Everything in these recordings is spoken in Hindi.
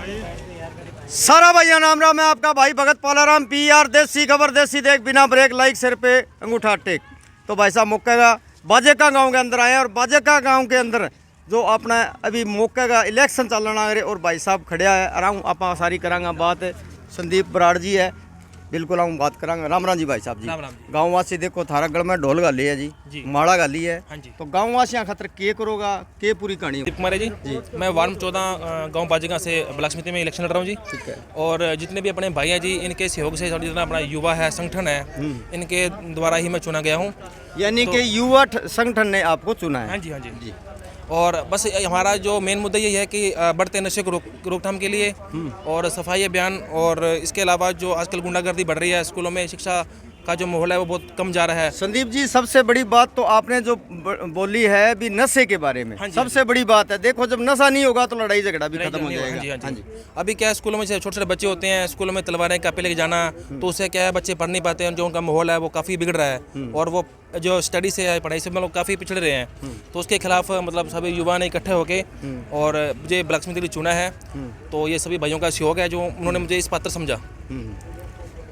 सारा भैया नाम रहा, मैं आपका भाई भगत पालाराम PR देसी खबर देसी देख बिना ब्रेक लाइक सिर पे अंगूठा टेक। तो भाई साहब मौके का बाजेका गांव के अंदर आए और बाजेका गांव के अंदर जो अपना अभी मौके का इलेक्शन चलना है और भाई साहब खड़िया है आराम आप सारी करांगा बात। संदीप बराड़ जी है बिल्कुल हम बात करांगे। राम राम जी भाई साहब जी। गाँव वासी देखो थारा गढ़ में ढोल गाली है जी, माड़ा गाली है। तो गाँव वासियों खातर के करोगा के पूरी कहानी? दीप कुमार जी, मैं वार्ड 14 गांव बाजेगा से ब्लॉक समिति में इलेक्शन लड़ रहा हूँ जी। ठीक है। और जितने भी अपने भाई हैं जी, इनके सहयोग से जितना अपना युवा है संगठन है, इनके द्वारा ही मैं चुना गया हूँ। यानी कि युवा संगठन ने आपको चुना है? हाँ जी, हाँ जी। और बस हमारा जो मेन मुद्दा यही है कि बढ़ते नशे को रोकथाम के लिए और सफाई अभियान, और इसके अलावा जो आजकल गुंडागर्दी बढ़ रही है, स्कूलों में शिक्षा का जो माहौल है वो बहुत कम जा रहा है। संदीप जी सबसे बड़ी बात तो आपने जो बोली है भी नशे के बारे में, सबसे बड़ी बात है। देखो जब नशा नहीं होगा तो लड़ाई झगड़ा भी खत्म हो जाएगा। हाँ जी। अभी क्या है, स्कूलों में छोटे छोटे बच्चे होते हैं, स्कूलों में तलवारें कापी लेके जाना, तो उससे क्या है बच्चे पढ़ नहीं पाते हैं, जो उनका माहौल है वो काफ़ी बिगड़ रहा है और वो जो स्टडी से है पढ़ाई से मतलब काफ़ी पिछड़ रहे हैं। तो उसके खिलाफ मतलब सभी युवा ने इकट्ठे होके और मुझे ब्लॉक समिति के लिए चुना है। तो ये सभी भाइयों का सहयोग है जो उन्होंने मुझे इस पात्र समझा।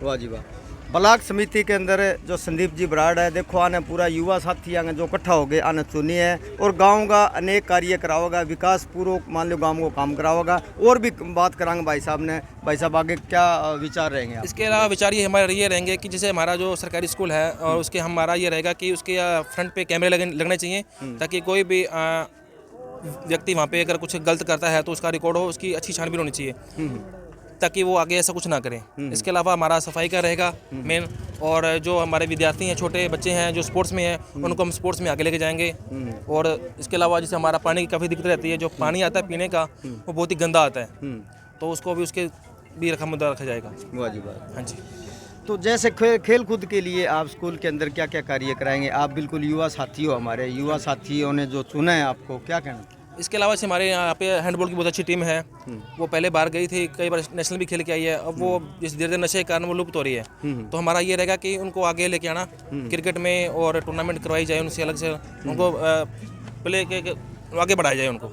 वाह जी वाह। ब्लॉक समिति के अंदर जो संदीप जी बराड़ है, देखो आने पूरा युवा साथी आने जो इकट्ठा हो गए आने चुनी है और गांव का अनेक कार्य कराओगा, विकास पूर्व मान लो गांव को काम कराओगा। और भी बात कराएंगे भाई साहब ने। भाई साहब आगे क्या विचार रहेंगे? इसके अलावा विचार ये हमारे ये रहेंगे कि जैसे हमारा जो सरकारी स्कूल है और उसके हमारा ये रहेगा कि उसके फ्रंट पे कैमरे लगने चाहिए, ताकि कोई भी व्यक्ति वहाँ पे अगर कुछ गलत करता है तो उसका रिकॉर्ड हो, उसकी अच्छी छानबीन होनी चाहिए ताकि वो आगे ऐसा कुछ ना करें। इसके अलावा हमारा सफाई का रहेगा मेन, और जो हमारे विद्यार्थी हैं, छोटे बच्चे हैं जो स्पोर्ट्स में हैं, उनको हम स्पोर्ट्स में आगे लेके जाएंगे। और इसके अलावा जैसे हमारा पानी की काफ़ी दिक्कत रहती है, जो पानी आता है पीने का वो बहुत ही गंदा आता है, तो उसको भी उसके भी मुद्दा रखा जाएगा। वाह जी वाह। हाँ जी। तो जैसे खेल कूद के लिए आप स्कूल के अंदर क्या क्या कार्य कराएंगे? आप बिल्कुल युवा साथी हो, हमारे युवा साथियों ने जो चुना है आपको, क्या कहना? इसके अलावा से हमारे यहाँ पे हैंडबॉल की बहुत अच्छी टीम है, वो पहले बाहर गई थी, कई बार नेशनल भी खेल के आई है। अब वो जिस धीरे धीरे नशे के कारण वो लुप्त हो रही है, तो हमारा ये रहेगा कि उनको आगे लेके आना क्रिकेट में और टूर्नामेंट करवाई जाए उनसे अलग से, उनको प्ले के आगे बढ़ाया जाए उनको।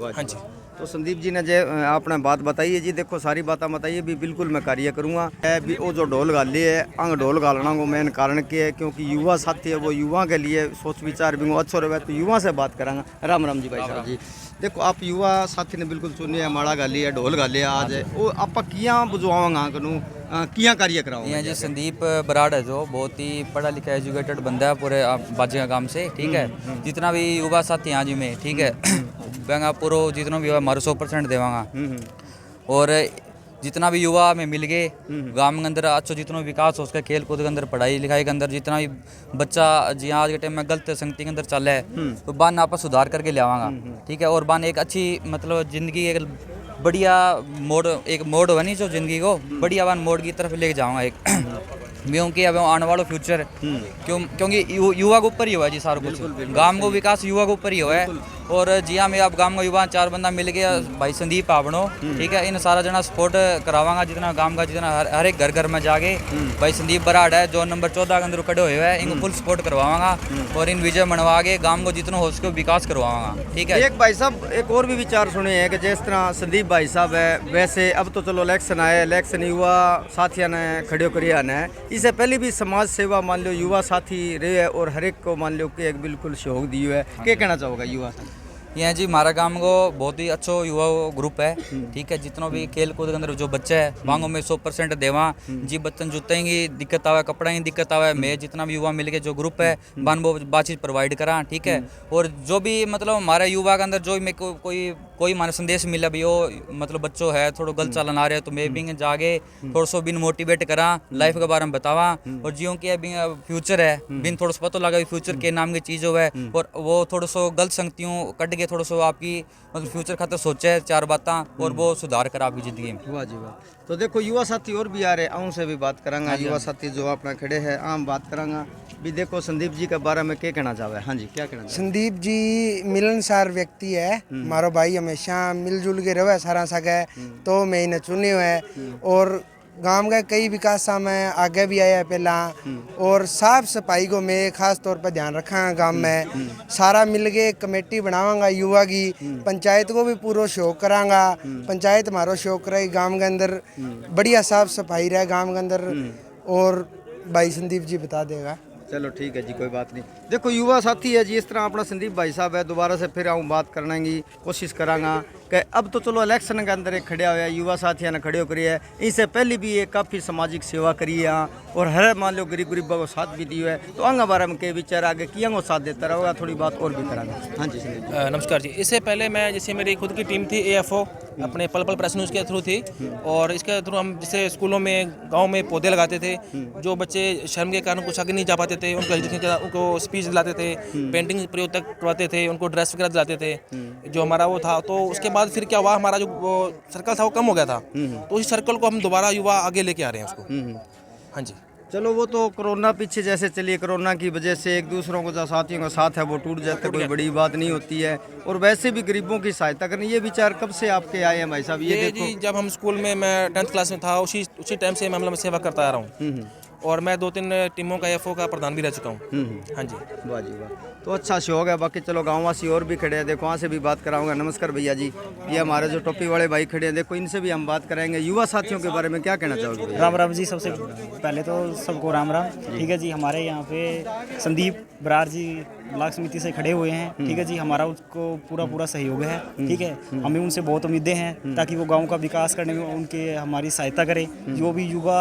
हाँ जी। तो संदीप जी ने जो आपने बात बताई है जी, देखो सारी बातें बताइए भी बिल्कुल मैं कार्य करूँगा। भी वो जो ढोल गाली है अंग ढोल गालना को मेन कारण क्या है, क्योंकि युवा साथी है वो युवा के लिए सोच विचार भी अच्छा रहे, तो युवा से बात करांगा। राम राम जी भाई साहब जी। देखो आप युवा साथी ने बिल्कुल चुनी है, माड़ा गाली है, ढोल गाली है, आज वो आप किया बुझवाओगा करूँ किया कार्य कराओगे? यहाँ जी संदीप बराड़ है जो बहुत ही पढ़ा लिखा एजुकेटेड बंदा है पूरे बाजिया गांव से। ठीक है। जितना भी युवा साथी यहाँ जी में, ठीक है, बेंगा पूरा जितना भी हमारे 100% देवांगा। और जितना भी युवा में मिल गए गांव के अंदर अच्छा जितना विकास हो उसका, खेल कूद के अंदर, पढ़ाई लिखाई के अंदर, जितना भी बच्चा जी आज के टाइम में गलत संगति के अंदर चल है तो बान आपस सुधार करके ले आवांगा। ठीक है। और बान एक अच्छी मतलब जिंदगी एक बढ़िया मोड़, एक मोड़ हुआ नहीं जो जिंदगी को बढ़िया वन मोड़ की तरफ लेके जाऊंगा एक क्योंकि अब आने वाला फ्यूचर क्योंकि युवा के ऊपर ही हुआ है जी सारा कुछ। गांव को विकास युवा के ऊपर ही हुआ है। और जी हाँ, मैं अब गांव का युवा 4 बंदा मिल गया, भाई संदीप आपनो, ठीक है, इन सारा जना सपोर्ट करावांगा जितना गांव का, जितना हर एक घर घर में जाके भाई संदीप बराड़ है जो नंबर 14 के अंदर खड़े हुए हैं, इनको फुल सपोर्ट करवावांगा और इन विजय मनवा के गांव को जितना हो सके विकास करवावांगा। ठीक है। एक भाई साहब एक और भी विचार सुने हैं कि जिस तरह संदीप भाई साहब है, वैसे अब तो चलो इलेक्शन आए, इलेक्शन युवा साथियों ने खड़े करिया ने, इससे पहले भी समाज सेवा मान लो युवा साथी रहे और हर एक को मान लो कि एक बिल्कुल सहयोग दियो है। क्या कहना चाहोगा युवा साथी? यहाँ जी हमारा गांव को बहुत ही अच्छा युवा ग्रुप है। ठीक है। जितना भी खेल कूद के अंदर जो बच्चे है वांगों में 100% देवा जी, बच्चन जुते की दिक्कत आवे, कपड़ा की दिक्कत आवे, मैं जितना भी युवा मिल के जो ग्रुप है बान वो बातचीत प्रोवाइड करा। ठीक है। और जो भी मतलब हमारे युवा के अंदर जो भी कोई माने संदेश मिला भी वो मतलब बच्चों है थोड़ा गलत चलन आ रहे तो मैं भी जागे थोड़ा सो बिन मोटिवेट करा, लाइफ के बारे में बतावा और जियो के फ्यूचर है बिन थोड़ा सा पता लगा फ्यूचर के नाम की चीज़ हो है और वो थोड़ा सो गलत संगतियों कट के थोड़ा सा आपकी मतलब फ्यूचर खातर सोचे 4 बातें और वो सुधार कर आपकी जिंदगी में। वाह जी वाह। तो देखो युवा साथी और भी आ रहे, उनसे भी बात करांगा। युवा साथी जो अपना खड़े हैं आम बात करांगा भी। देखो संदीप जी के बारे में क्या कहना चाहे? हाँ जी, क्या कहना? संदीप जी मिलनसार व्यक्ति है, मारो भाई हमेशा मिलजुल के रहे सारा सके, तो मैं इन्हें चुने हुए और गांव का कई विकास में आगे भी आया है पहला। और साफ सफाई को मैं खास तौर पर ध्यान रखा गांव में। सारा मिल के कमेटी बनावांगा युवा की। पंचायत को भी पूरा शौक करांगा। पंचायत हमारा शौक रहे गांव के अंदर बढ़िया साफ सफाई रहे गांव के अंदर। और भाई संदीप जी बता देगा। चलो ठीक है जी, कोई बात नहीं। देखो युवा साथी है जी, इस तरह अपना संदीप भाई साहब है, दोबारा से फिर आऊँ बात करने की कोशिश करांगा कि अब तो चलो इलेक्शन के अंदर एक खड़ा हुआ है, युवा साथियों ने खड़े करी है। इससे पहले भी ये काफ़ी सामाजिक सेवा करी है यहाँ, और हर मान लो गरीब गरीबों को साथ भी दिया है। तो अंग बारे में के विचार आगे किया को साथ देता रहेगा, थोड़ी बात और भी करांगा। हाँ जी संदीप। नमस्कार जी। इससे पहले मैं जैसे मेरी खुद की टीम थी AFO, अपने पल पल प्रेस न्यूज़ के थ्रू थी, और इसके थ्रू हम जैसे स्कूलों में गांव में पौधे लगाते थे। जो बच्चे शर्म के कारण कुछ आगे नहीं जा पाते थे, उनको स्पीच दिलाते थे, पेंटिंग प्रयोग तक करवाते थे, उनको ड्रेस वगैरह दिलाते थे, जो हमारा वो था। तो उसके बाद फिर क्या हुआ, हमारा जो वो सर्कल था वो कम हो गया था। तो इस सर्कल को हम दोबारा युवा आगे लेके आ रहे हैं उसको। हाँ जी। चलो वो तो कोरोना पीछे जैसे चलिए, कोरोना की वजह से एक दूसरों को जो साथियों का साथ है वो टूट जाता है, कोई बड़ी बात नहीं होती है। और वैसे भी गरीबों की सहायता करनी, ये विचार कब से आपके आए हैं भाई साहब? ये देखो जी, जब हम स्कूल में मैं 10th क्लास में था, उसी टाइम से मैं सेवा करता आ रहा हूँ। और मैं 2-3 टीमों का AFO का प्रधान भी रह चुका हूँ। हाँ जी। वाह जी वाह, तो अच्छा शौक है। बाकी चलो गाँववासी और भी खड़े हैं, देखो वहाँ से भी बात कराऊंगा। नमस्कार भैया जी, ये हमारे जो टोपी वाले भाई खड़े हैं, देखो इनसे भी हम बात कराएंगे। युवा साथियों के बारे में क्या कहना चाहोगे भैया? राम राम जी। सबसे पहले तो सबको राम राम। ठीक है जी, हमारे यहाँ पे संदीप बरार जी ब्लॉक समिति से खड़े हुए हैं। ठीक है जी, हमारा उसको पूरा सहयोग है। ठीक है, हमें उनसे बहुत उम्मीदें हैं ताकि वो गांव का विकास करने में उनके हमारी सहायता करें। जो भी युवा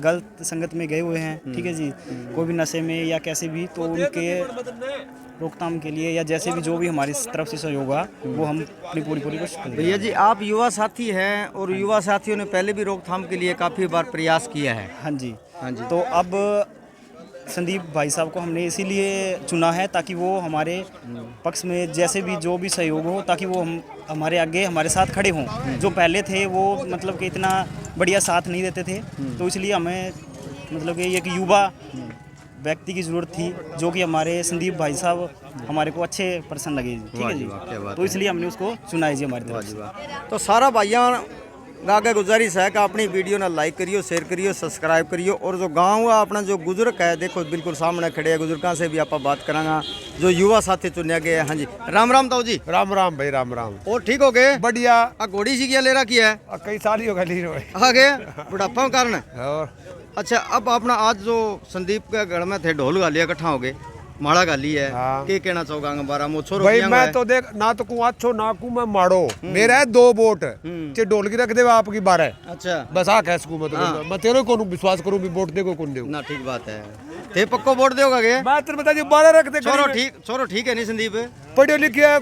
गलत संगत में गए हुए हैं, ठीक है जी, कोई भी नशे में या कैसे भी, तो उनके रोकथाम के लिए या जैसे भी जो भी हमारी तरफ से सहयोग होगा वो हम अपनी पूरी कोशिश करेंगे। भैया जी, आप युवा साथी हैं और युवा साथियों ने पहले भी रोकथाम के लिए काफ़ी बार प्रयास किया है। हाँ जी। हाँ जी। तो अब संदीप भाई साहब को हमने इसीलिए चुना है ताकि वो हमारे पक्ष में जैसे भी जो भी सहयोग हो, ताकि वो हमारे आगे हमारे साथ खड़े हों। जो पहले थे वो मतलब कि इतना बढ़िया साथ नहीं देते थे, तो इसलिए हमें मतलब कि एक युवा व्यक्ति की ज़रूरत थी, जो कि हमारे संदीप भाई साहब हमारे को अच्छे पर्सन लगे। ठीक है जी, तो इसलिए हमने उसको चुना है जी हमारी तरफ से। तो सारा भाइयों आगे गुजारिश है कि अपनी वीडियो ना लाइक करियो, शेयर करियो, सब्सक्राइब करियो। और जो गाँव है अपना जो बुजुर्ग है, देखो बिल्कुल सामने खड़े हैं, बुजुर्गों से भी आप बात करांगा जो युवा साथी चुने गए हैं। हाँ जी, राम राम ताऊ जी। राम राम भाई, राम राम। और ठीक हो गए? बढ़िया। घोड़ी सी क्या ले रखी है? कई सारी हो गई आ गए बुढ़ापा के कारण। और अच्छा, अब अपना आज जो संदीप के घर में थे ढोल गालिया इकट्ठा हो गए, माड़ा गाली है, हाँ। के कहना चाहोगा बारा मो छोरो भाई? मैं तो देख ना तो कू अच्छो ना कू मैं माड़ो। मेरा है 2 वोट चे ढोल की रख दे आपकी 12। अच्छा, बस आ कह सकूं मैं तो। मैं तेरे को विश्वास करूं भी वोट दे को कौन दे ना ठीक बात है। ते पक्को वोट दोगा के? मैं तेरे बता जी 12 रख दे। छोरो ठीक है नहीं संदीप? पढ़े लिखे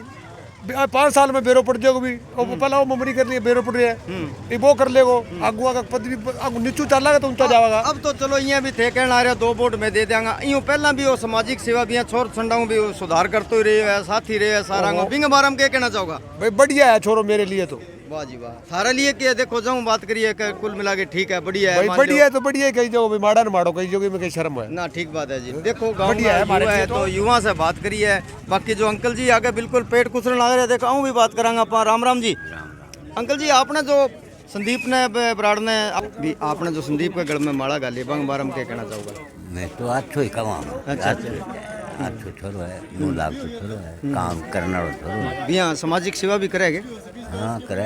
5 साल में बेरो पड़ जाएगा भी। और पहला वो ममरी कर लिए बेरो पड़ रहे है, वो कर लेगो आगुआ का पद भी नीचू चल तो ऊंचा जाएगा। अब तो चलो ये भी थे कहना आ रहा 2 वोट में दे देंगा। यूं पहला भी वो सामाजिक सेवा भी छोर छंडाऊ भी सुधार करते ही रहे है, साथ ही रहे है सारा। बिंग बारे में क्या कहना चाहोगा? भाई बढ़िया है छोरो मेरे लिए तो। वाह जी वाह, सारे लिए क्या देखो जाऊं बात करिए कुल मिला के ठीक है, बढ़िया है। भाई बढ़िया है तो बढ़िया है, कहीं जो भी माड़ा न माड़ो, कहीं जो में कहीं शर्म है ना। ठीक बात है जी। देखो गाँव बढ़िया है हमारे है तो युवा से बात करिए। बाकी जो अंकल जी आगे बिल्कुल पेट कुचलने लग रहे, देखो आऊँ भी बात करांगा अपना। राम राम जी। अंकल जी, आपने जो संदीप ने बराड़ ने भी आपने जो संदीप के गढ़ में माड़ा गाली बंग बारम के कहना चाहूँगा? मैं तो अच्छो ही कमा। अच्छा अच्छो छोरो है, 9 लाख तो छोरो है, काम करना छोरो है। यहाँ सामाजिक सेवा भी करेगे? हाँ करे।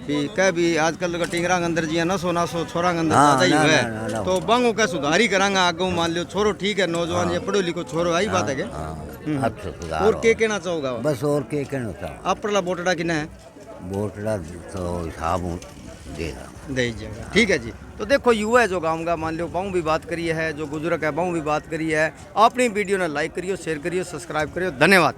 भी कह भी आजकल का टिंगरा अंदर जी नसो छोरा अंदर हाँ, ताजा ही ना, है, ना, ना, तो बंगो का सुधारी करांगा आगे। मान लो छोरो ठीक है, नौजवान ये पढ़ो लिखो छोरो, आई बात है क्या? अच्छो सुधार। और के कहना चाहोगा? बस और के कहना चाहो? आप परला वोटड़ा किना है? वोटड़ा तो हिसाब दे रहा दे दीजिएगा। ठीक है जी। तो देखो युवा है जो गाँव का, मान लो बाहू भी बात करी है, जो बुजुर्ग है बाहू भी बात करी है। अपनी वीडियो ने लाइक करियो, शेयर करियो, सब्सक्राइब करियो। धन्यवाद।